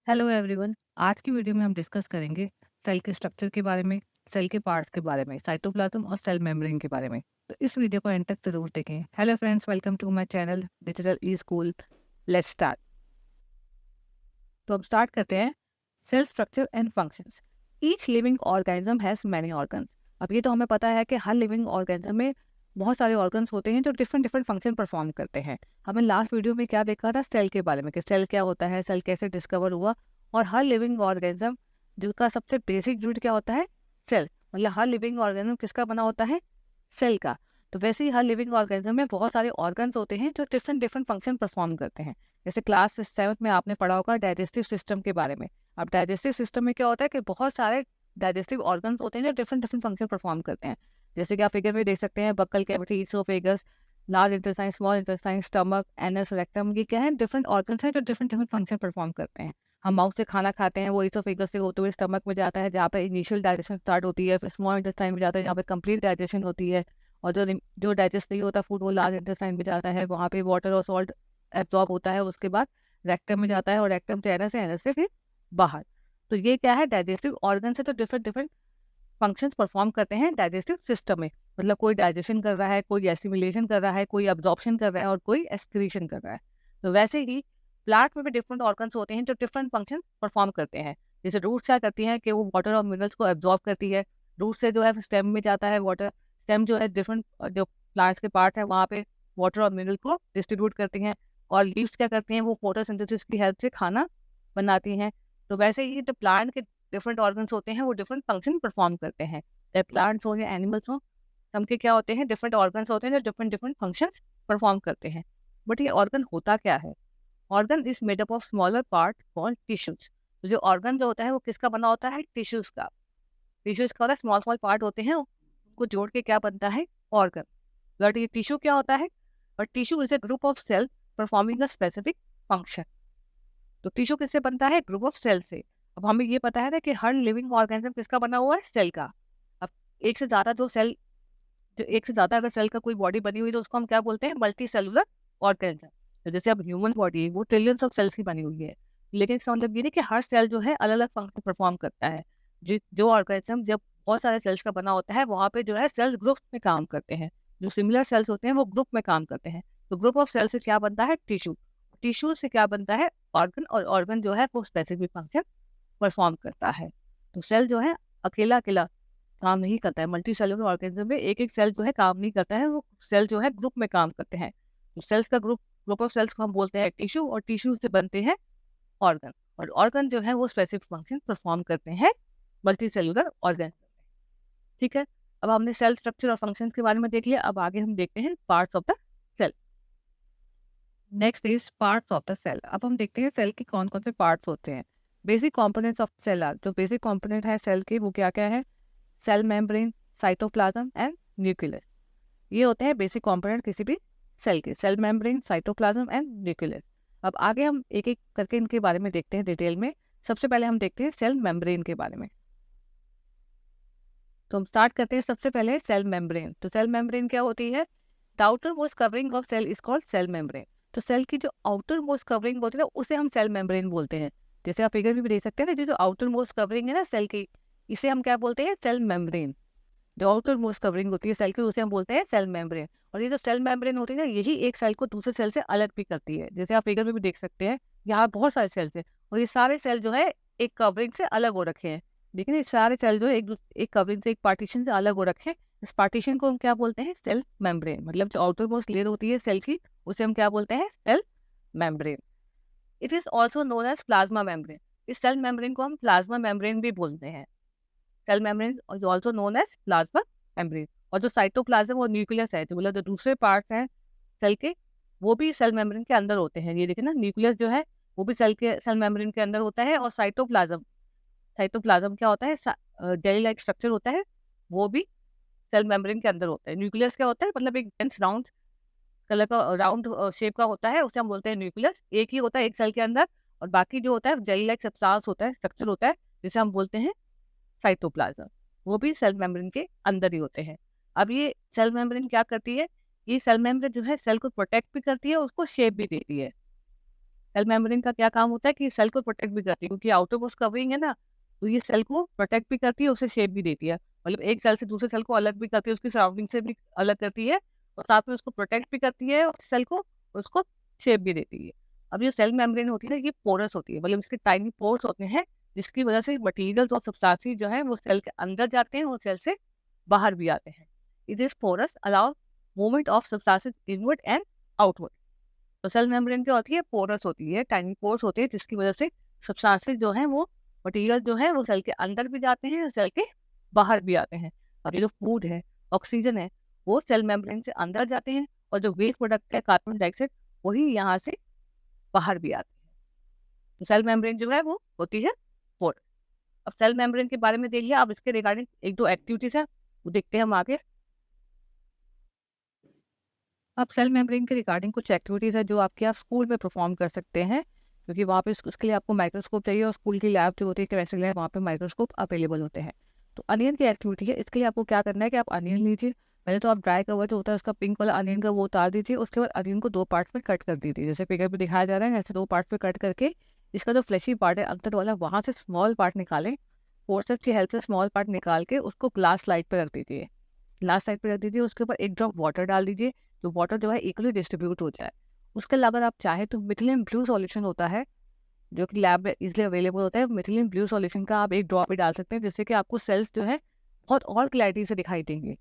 Hello everyone. आज की video में हम डिस्कस करेंगे सेल के स्ट्रक्चर के बारे में, सेल के पार्ट्स के बारे में, साइटोप्लाज्म और सेल मेम्ब्रेन के बारे में। तो इस वीडियो को एंड तक जरूर देखें। Hello friends, welcome to my channel digital e school. Let's start. तो हम स्टार्ट करते हैं। Cell structure and functions. Each living organism has many organs. अब ये तो हमें पता है कि हर लिविंग ऑर्गेनिज्म में बहुत सारे ऑर्गन्स होते हैं जो डिफरेंट डिफरेंट फंक्शन परफॉर्म करते हैं। हमने लास्ट वीडियो में क्या देखा था, सेल के बारे में, कि सेल क्या होता है, सेल कैसे डिस्कवर हुआ। और हर लिविंग ऑर्गेनिज्म जिसका सबसे बेसिक यूनिट क्या होता है, सेल। मतलब हर लिविंग ऑर्गेनिज्म किसका बना होता है, सेल का। तो वैसे ही हर लिविंग ऑर्गेनिज्म में बहुत सारे ऑर्गन्स होते हैं जो डिफरेंट डिफरेंट फंक्शन परफॉर्म करते हैं। जैसे क्लास 7th में आपने पढ़ा होगा डाइजेस्टिव सिस्टम के बारे में। अब डाइजेस्टिव सिस्टम में क्या होता है कि बहुत सारे डाइजेस्टिव ऑर्गन्स होते हैं जो डिफरेंट डिफरेंट फंक्शन परफॉर्म करते हैं। जैसे कि आप फिगर में देख सकते हैं, buccal cavity, oesophagus, large intestine, small intestine, stomach, anus, rectum. ये क्या है, डिफरेंट ऑर्गन्स हैं जो डिफरेंट डिफरेंट फंक्शन परफॉर्म करते हैं। हम माउथ से खाना खाते हैं, वो इसोफेगस से होते हुए स्टमक में जाता है, जहाँ पे इनिशियल डाइजेशन स्टार्ट होती है। फिर स्मॉल इंटेस्टाइन में जाता है, जहाँ पे कंप्लीट डाइजेशन होती है। और जो जो डाइजेस्ट नहीं होता फूड, वो लार्ज इंटेस्टाइन में जाता है, वहाँ पे वाटर और सॉल्ट एब्जॉर्ब होता है। उसके बाद रेक्टम में जाता है, और रेक्टम से एनस से फिर बाहर। तो ये क्या है, डाइजेस्टिव ऑर्गन से तो डिफरेंट डिफरेंट फंक्शंस परफॉर्म करते हैं डाइजेस्टिव सिस्टम में। मतलब कोई डाइजेशन कर रहा है, कोई एसिमिलेशन कर रहा है, कोई अब्जॉर्प्शन कर रहा है, और कोई एक्सक्रीशन कर रहा है। तो वैसे ही प्लांट में भी डिफरेंट ऑर्गन्स होते हैं जो डिफरेंट फंक्शन परफॉर्म करते हैं। जैसे रूट्स क्या करती हैं कि वो वाटर और मिनरल्स को एब्जॉर्ब करती है। रूट से जो है स्टेम में जाता है वाटर। स्टेम जो है डिफरेंट जो प्लांट्स के पार्ट है वहाँ पे वाटर और मिनरल को डिस्ट्रीब्यूट करती हैं। और लीव्स क्या करती हैं, वो फोटोसिंथेसिस की हेल्प से खाना बनाती हैं। तो वैसे ही जो प्लांट के डिफरेंट ऑर्गन्स होते हैं वो डिफरेंट फंक्शन परफॉर्म करते हैं। चाहे प्लांट्स हो या एनिमल्स हो, सबके क्या होते हैं, डिफरेंट ऑर्गन्स होते हैं जो डिफरेंट डिफरेंट फंक्शन परफॉर्म करते हैं। बट ये ऑर्गन होता क्या है? Organ is made up of smaller part called tissues. तो जो ऑर्गन जो होता है वो किसका बना होता है, टिश्यूज का। टिश्यूज का होता है, स्मॉल स्मॉल पार्ट होते हैं, उनको जोड़ के क्या बनता है, ऑर्गन। बट ये टिश्यू क्या होता है? और tissue is a group of cell performing a specific function. तो टिश्यू किससे बनता है, ग्रुप ऑफ सेल से। अब हमें ये पता है ना कि हर लिविंग ऑर्गेनिज्म किसका बना हुआ है, सेल का। अब एक से ज्यादा जो सेल, जो एक से ज्यादा अगर सेल का कोई बॉडी बनी हुई तो उसको हम क्या बोलते हैं, मल्टी सेलुलर ऑर्गेनिज्म। तो जैसे अब ह्यूमन बॉडी है वो ट्रिलियंस ऑफ सेल्स की बनी हुई है। लेकिन इसका मतलब ये नहीं कि हर सेल जो है अलग अलग फंक्शन परफॉर्म करता है। जो ऑर्गेनिज्म जब बहुत सारे सेल्स का बना होता है वहाँ पे जो है सेल्स ग्रुप में काम करते हैं। जो सिमिलर सेल्स होते हैं वो ग्रुप में काम करते हैं। तो ग्रुप ऑफ सेल से क्या बनता है, टिश्यू। टिश्यू से क्या बनता है, ऑर्गन। और ऑर्गन जो है वो स्पेसिफिक फंक्शन परफॉर्म करता है। तो सेल जो है अकेला अकेला काम नहीं करता है। मल्टी सेलुलर ऑर्गेनिज्म में एक एक सेल जो है काम नहीं करता है, वो सेल जो है ग्रुप में काम करते हैं। तो सेल्स का ग्रुप, ग्रुप ऑफ सेल्स को हम बोलते हैं टिश्यू, और टिश्यू से बनते हैं ऑर्गन। और ऑर्गन जो है वो स्पेसिफिक फंक्शन परफॉर्म करते हैं मल्टी सेलुलर ऑर्गन। ठीक है। अब हमने सेल स्ट्रक्चर और फंक्शन के बारे में देख लिया। अब आगे हम देखते हैं parts of the cell. Next is parts of the cell. अब हम देखते हैं सेल के कौन कौन से पार्ट्स होते हैं। Basic components of cell are, जो बेसिक कंपोनेंट है सेल के वो क्या क्या है, cell membrane, cytoplasm and nucleus. ये होते हैं बेसिक कंपोनेंट किसी भी सेल के, cell membrane, cytoplasm and nucleus. अब आगे हम एक एक करके इनके बारे में देखते हैं डिटेल में। सबसे पहले हम देखते हैं सेल मेम्ब्रेन के बारे में। तो हम स्टार्ट करते हैं सबसे पहले सेल मेम्ब्रेन। तो सेल मेम्ब्रेन क्या होती है, the outermost covering of cell is called cell membrane. तो सेल की जो आउटर मोस्ट कवरिंग होती है ना उसे हम सेल मेम्ब्रेन बोलते हैं। जैसे आप फिगर में भी देख सकते हैं ना, जो आउटर मोस्ट कवरिंग है ना सेल की, इसे हम क्या बोलते हैं, सेल मेम्ब्रेन। जो आउटर मोस्ट कवरिंग होती है सेल की उसे हम बोलते हैं सेल मेम्ब्रेन। और ये जो सेल मेम्ब्रेन होती है ना, यही एक सेल को दूसरे सेल से अलग भी करती है। जैसे आप फिगर में भी देख सकते हैं, यहाँ बहुत सारे सेल्स हैं, और ये सारे सेल जो है एक कवरिंग से अलग हो रखे हैं। लेकिन ये सारे सेल जो है एक कवरिंग से, एक पार्टीशन से अलग हो रखे हैं। इस पार्टीशन को हम क्या बोलते हैं, सेल मेम्ब्रेन। मतलब जो आउटर मोस्ट लेयर होती है सेल की, उसे हम क्या बोलते हैं, cell membrane. It is also known as plasma membrane. इस सेल मेम्ब्रेन को हम प्लाज्मा मेम्ब्रेन भी बोलते हैं। Cell membrane is also known as plasma membrane. और जो साइटोप्लाज्म और न्यूक्लियस है, जो मतलब जो दूसरे पार्ट हैं सेल के, वो भी सेल मेम्ब्रेन के अंदर होते हैं। ये देखिए ना, न्यूक्लियस जो है वो भी सेल मेम्ब्रेन के अंदर होता है। और साइटोप्लाज्म, साइटोप्लाज्म क्या होता है, जेली लाइक स्ट्रक्चर होता है, वो भी सेल मेम्ब्रेन के अंदर होता है। न्यूक्लियस क्या होता है, मतलब एक डेंस राउंड कलर का, राउंड शेप का होता है, उसे हम बोलते हैं न्यूक्लियस। एक ही होता है एक सेल के अंदर। और बाकी जो होता है जेली लाइक सब्सटेंस होता है, स्ट्रक्चर होता है, जिसे हम बोलते हैं साइटोप्लाज्म। वो भी सेल मेम्ब्रेन के अंदर ही होते हैं। अब ये सेल मेम्ब्रेन क्या करती है, ये सेल मेम्ब्रेन जो है सेल को प्रोटेक्ट भी करती है, उसको शेप भी देती है। सेल मेम्ब्रेन का क्या काम होता है कि सेल को प्रोटेक्ट भी करती है, क्योंकि आउटर मोस्ट कवरिंग है ना, तो ये सेल को प्रोटेक्ट भी करती है, उसे शेप भी देती है। मतलब एक सेल से दूसरे सेल को अलग भी करती है, उसकी सराउंडिंग से भी अलग करती है, और साथ में उसको प्रोटेक्ट भी करती है, और सेल को उसको शेप भी देती है। अब ये सेल मेम्ब्रेन होती है ना, ये पोरस होती है, मतलब इसके टाइनी पोर्स होते हैं, जिसकी वजह से मटेरियल्स और सब्सटेंसेस जो है वो सेल के अंदर जाते हैं और सेल से बाहर भी आते हैं। It is porous allow movement of substances inward and outward. तो सेल मेम्ब्रेन क्या होती है, पोरस होती है, टाइनी पोर्स होते हैं, जिसकी वजह से सब्सटेंसेस जो है वो मटेरियल जो है वो सेल के अंदर भी जाते हैं और सेल के बाहर भी आते हैं। और ये जो फूड है, ऑक्सीजन है, वो सेल मेम्ब्रेन से अंदर जाते हैं, और जो वेस्ट प्रोडक्ट है कार्बन डाइऑक्साइड, वही यहाँ से बाहर भी आते हैं। तो सेल मेम्ब्रेन जो है वो होती है पोरस। अब सेल मेम्ब्रेन के बारे में देख लिया, अब इसके रिगार्डिंग एक दो एक्टिविटीज है वो देखते हैं हम आगे। अब सेल मेम्ब्रेन के रिगार्डिंग कुछ एक्टिविटीज़ है जो आपके आप स्कूल में परफॉर्म कर सकते हैं, क्योंकि वहाँ पे उसके लिए आपको माइक्रोस्कोप चाहिए, और स्कूल की लैब जो होती है केमिस्ट्री लैब, वहाँ पे माइक्रोस्कोप अवेलेबल होते हैं। तो अनियन की एक्टिविटी है, इसके लिए आपको क्या करना है कि आप अनियन लीजिए। पहले तो आप ड्राई कवर जो होता है उसका पिंक वाला अनियन का वो उतार दीजिए, उसके बाद अनियन को 2 पार्ट्स में कट कर दीजिए, जैसे फिगर पे दिखाया जा रहा है, ऐसे 2 पार्ट्स में कट करके इसका जो फ्लेशी पार्ट है अंदर वाला, वहाँ से स्मॉल पार्ट निकालें। फोर्सेप्स की हेल्प से स्मॉल पार्ट निकाल के उसको ग्लास स्लाइड पे रख दीजिए। लास्ट साइड पे रख दीजिए, उसके ऊपर 1 ड्रॉप वाटर डाल दीजिए, तो वाटर जो है इक्वली डिस्ट्रीब्यूट हो जाए। उसके अलावा अगर आप चाहें तो मिथिलीन ब्लू सॉल्यूशन होता है, जो कि लैब में इजीली अवेलेबल होता है। मिथिलीन ब्लू सॉल्यूशन का आप 1 ड्रॉप भी डाल सकते हैं, जिससे कि आपको सेल्स जो है बहुत और क्लैरिटी से दिखाई देंगे।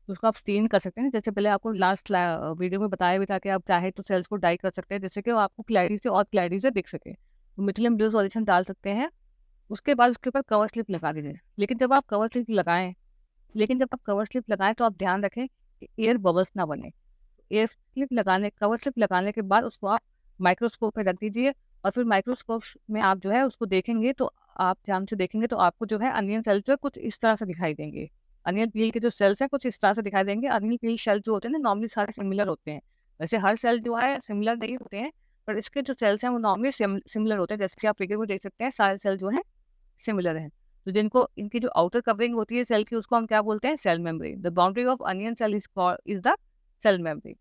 तो उसको आप स्टेन कर सकते हैं, जैसे पहले आपको लास्ट वीडियो में बताया भी था कि आप चाहे तो सेल्स को डाई कर सकते हैं, जिससे कि वो आपको क्लैरिटी से और क्लैरिटी से दिख सके। तो मिथिलीन ब्लू सॉल्यूशन डाल सकते हैं। उसके बाद उसके ऊपर कवर स्लिप लगा दीजिए। लेकिन जब आप कवर स्लिप लगाएं तो आप ध्यान रखें कि एयर बबल्स ना बने। कवर स्लिप लगाने के बाद उसको आप माइक्रोस्कोप पे रख दीजिए, और फिर माइक्रोस्कोप में आप जो है उसको देखेंगे, तो आप ध्यान से देखेंगे तो आपको जो है अनियन सेल्स जो है कुछ इस तरह से दिखाई देंगे। अनियन पील के जो सेल्स हैं कुछ इस तरह से दिखाई देंगे। अनियन पील सेल जो होते हैं ना, नॉर्मली सारे सिमिलर होते हैं। वैसे हर सेल जो है सिमिलर नहीं होते हैं, पर इसके जो सेल्स हैं वो नॉर्मली सिमिलर होते हैं, जैसे कि आप फिगर में देख सकते हैं सारे सेल जो है सिमिलर है। तो जिनको इनकी जो आउटर कवरिंग होती है सेल की, उसको हम क्या बोलते हैं, cell membrane. The boundary of onion cell is the cell membrane.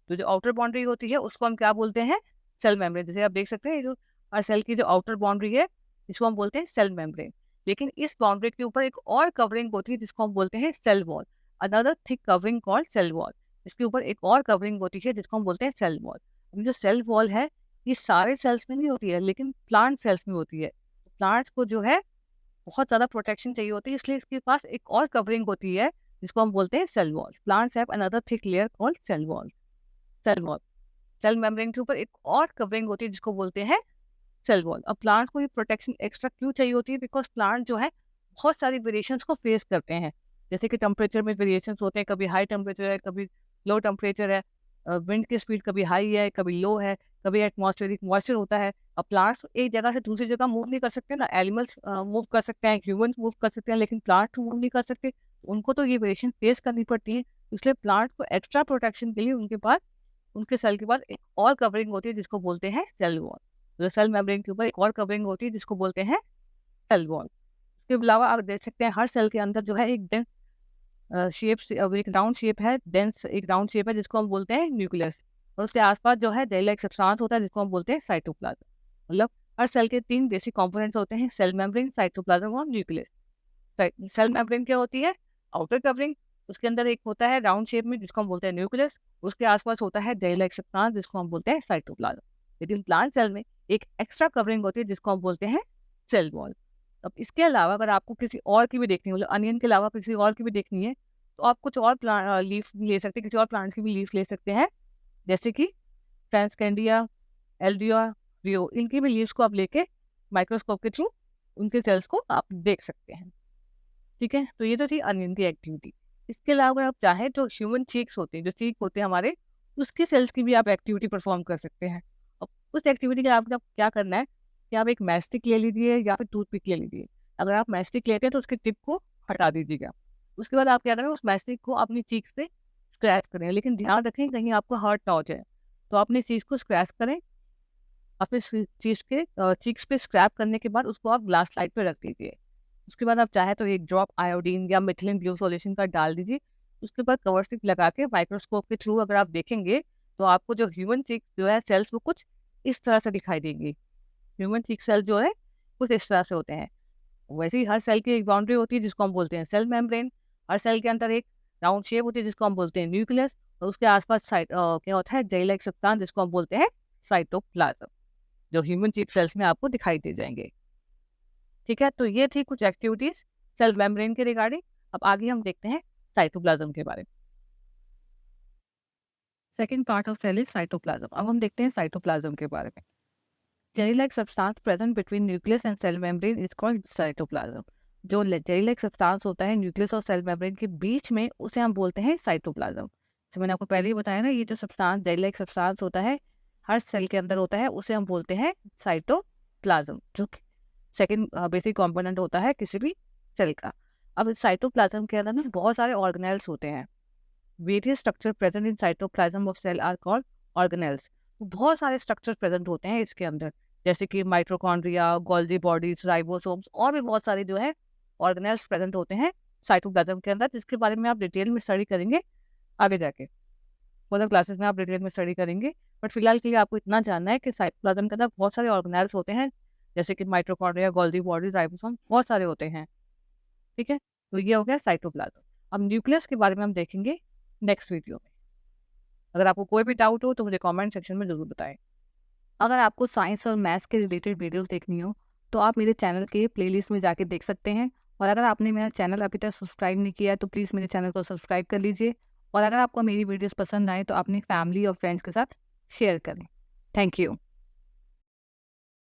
तो जो आउटर बाउंड्री होती है उसको हम क्या बोलते हैं, सेल मेम्ब्रेन। जैसे आप देख सकते हैं, ये जो हर सेल की जो आउटर बाउंड्री है इसको हम बोलते हैं सेल मेम्ब्रेन। लेकिन इस बाउंड्री के ऊपर एक और कवरिंग होती है जिसको हम बोलते हैं cell wall. Another thick covering called cell wall. इसके ऊपर एक और कवरिंग होती है जिसको हम बोलते हैं सेल वॉल। जो सेल वॉल है, ये सारे सेल्स में नहीं होती है, लेकिन प्लांट सेल्स में होती है। प्लांट्स को जो है बहुत ज़्यादा प्रोटेक्शन चाहिए होती है, इसलिए इसके पास एक और कवरिंग होती है जिसको हम बोलते हैं cell wall. Plants have another thick layer called cell wall. Cell wall, cell membrane के ऊपर एक और कवरिंग होती है जिसको बोलते हैं सेल वॉल। अब प्लांट को ये प्रोटेक्शन एक्स्ट्रा क्यों चाहिए होती है, बिकॉज प्लांट जो है बहुत सारी वेरिएशंस को फेस करते हैं। जैसे कि टेम्परेचर में वेरिएशंस होते हैं, कभी हाई टेम्परेचर है, कभी लो टेम्परेचर है, विंड की स्पीड कभी हाई है, कभी लो है, कभी एटमॉस्फेरिक मॉइस्चर होता है। अब प्लांट्स एक जगह से दूसरी जगह मूव नहीं कर सकते ना, एनिमल्स मूव कर सकते हैं, ह्यूमंस मूव कर सकते हैं, लेकिन प्लांट मूव नहीं कर सकते। उनको तो ये वेरिएशन फेस करनी पड़ती है, इसलिए प्लांट को एक्स्ट्रा प्रोटेक्शन के लिए उनके पास, उनके सेल के पास एक और कवरिंग होती है जिसको बोलते हैं सेल वॉल। तो सेल मेम्ब्रेन के ऊपर एक और कवरिंग होती है जिसको बोलते हैं सेल वॉल। इसके अलावा आप देख सकते हैं हर सेल के अंदर जो है एक शेप, एक राउंड शेप है, डेंस एक राउंड शेप है जिसको हम बोलते हैं न्यूक्लियस। और उसके आसपास जो है जेल लाइक सब्सटेंस होता है जिसको हम बोलते हैं साइटोप्लाज्म। मतलब हर सेल के 3 बेसिक कंपोनेंट्स होते हैं, सेल मेम्ब्रेन, साइटोप्लाज्म और न्यूक्लियस। सेल मेम्ब्रेन क्या होती है, आउटर कवरिंग। उसके अंदर एक होता है राउंड शेप में जिसको हम बोलते हैं न्यूक्लियस। उसके आसपास होता है जेल लाइक सब्सटेंस जिसको हम बोलते हैं साइटोप्लाज्म। लेकिन प्लांट सेल में एक एक्स्ट्रा कवरिंग होती है जिसको हम बोलते हैं सेल वॉल। अब इसके अलावा अगर आपको किसी और की भी देखनी है, मतलब अनियन के अलावा किसी और की भी देखनी है, तो आप कुछ और लीव्स भी ले सकते हैं, किसी और प्लांट्स की भी लीव्स ले सकते हैं, जैसे कि ट्रांसकेंडिया, एल्डिया, रियो, इनकी भी लीव्स को आप लेके माइक्रोस्कोप के थ्रू उनके सेल्स को आप देख सकते हैं। ठीक है, तो ये तो थी अनियन की एक्टिविटी। इसके अलावा अगर आप चाहें तो ह्यूमन चीक्स होते हैं, जो चीक होते हैं हमारे, उसके सेल्स की भी आप एक्टिविटी परफॉर्म कर सकते हैं। अब उस एक्टिविटी के लिए आपको क्या करना है कि आप एक मैस्टिक ले लीजिए या फिर टूथपिक ले लीजिए। अगर आप मैस्टिक लेते हैं तो उसके टिप को हटा दीजिएगा। उसके बाद आप क्या करें, उस मैस्टिक को अपनी चीक से स्क्रैच करें, लेकिन ध्यान रखें कहीं आपको हर्ट ना हो जाए। तो अपनी चीज को स्क्रैच करें, अपने चीज के चीक्स पे स्क्रैप करने के बाद उसको आप ग्लास स्लाइड पे रख दीजिए। उसके बाद आप चाहे तो 1 ड्रॉप आयोडीन या मिथिलीन ब्लू सॉल्यूशन का डाल दीजिए। उसके बाद कवर स्लिप लगा के माइक्रोस्कोप के थ्रू अगर आप देखेंगे, तो आपको जो ह्यूमन चीक जो है सेल्स वो कुछ इस तरह से दिखाई देंगे। अगर आप मैस्टिक लेते हैं तो उसके टिप को हटा दीजिएगा। उसके बाद आप क्या करें, उस मैस्टिक को अपनी चीक से स्क्रैच करें, अपने चीज के चीक्स पे स्क्रैप करने के बाद उसको आप ग्लास स्लाइड पे रख दीजिए। उसके बाद कवर स्लिप लगा के माइक्रोस्कोप के थ्रू अगर आप देखेंगे, तो आपको जो ह्यूमन चीक जो है सेल्स वो कुछ इस तरह से दिखाई देंगी। ह्यूमन चीक सेल जो है कुछ इस तरह से होते हैं। वैसे ही हर सेल की एक बाउंड्री होती है जिसको हम बोलते हैं सेल मेम्ब्रेन। हर सेल के अंदर एक राउंड शेप होती है जिसको हम बोलते हैं न्यूक्लियस, और उसके आसपास क्या होता है, जेल लाइक सब्सटेंस जिसको हम बोलते हैं साइटोप्लाज्म, जो ह्यूमन चीक सेल्स में आपको दिखाई दे जाएंगे। ठीक है, तो ये थी कुछ एक्टिविटीज सेल मेम्ब्रेन के रिगार्डिंग। अब आगे हम देखते हैं साइटोप्लाज्म के बारे में। Second part of cell is cytoplasm. अब हम देखते हैं साइटोप्लाज्म के बारे में। Jelly like substance present between nucleus and cell membrane is called cytoplasm. जो जेली लाइक सब्सटेंस होता है न्यूक्लियस और सेल मेम्ब्रेन के बीच में, उसे हम बोलते हैं साइटोप्लाज्म। तो मैंने आपको पहले ही बताया ना, ये जो सब्सटेंस जेली लाइक सब्सटेंस होता है हर सेल के अंदर होता है, उसे हम बोलते हैं साइटोप्लाज्म, जो सेकेंड बेसिक कंपोनेंट होता है किसी भी सेल का। अब साइटोप्लाज्म के अंदर ना बहुत सारे ऑर्गेनेल्स होते हैं। Various structure present in cytoplasm of cell are called organelles. बहुत सारे स्ट्रक्चर प्रेजेंट होते हैं इसके अंदर, जैसे कि माइटोकॉन्ड्रिया, गोल्जी बॉडीज, राइबोसोम्स, और भी बहुत सारे जो है ऑर्गेनेल्स प्रेजेंट होते हैं साइटोप्लाज्म के अंदर, जिसके बारे में आप डिटेल में स्टडी करेंगे आगे जाके। फर्दर क्लासेस में आप डिटेल में स्टडी करेंगे, बट फिलहाल के लिए आपको इतना जानना है कि साइटोप्लाज्म के अंदर बहुत सारे ऑर्गेनेल्स होते हैं, जैसे कि माइटोकॉन्ड्रिया, गोल्जी बॉडीज, राइबोसोम, बहुत सारे होते हैं। ठीक है, तो ये हो गया साइटोप्लाज्म। अब न्यूक्लियस के बारे में हम देखेंगे नेक्स्ट वीडियो में। अगर आपको कोई भी डाउट हो तो मुझे कमेंट सेक्शन में ज़रूर बताएं। अगर आपको साइंस और मैथ्स के रिलेटेड वीडियोस देखनी हो तो आप मेरे चैनल के प्लेलिस्ट में जाके देख सकते हैं। और अगर आपने मेरा चैनल अभी तक सब्सक्राइब नहीं किया है तो प्लीज़ मेरे चैनल को सब्सक्राइब कर लीजिए। और अगर आपको मेरी वीडियोस पसंद आए तो अपनी फैमिली और फ्रेंड्स के साथ शेयर करें। Thank you.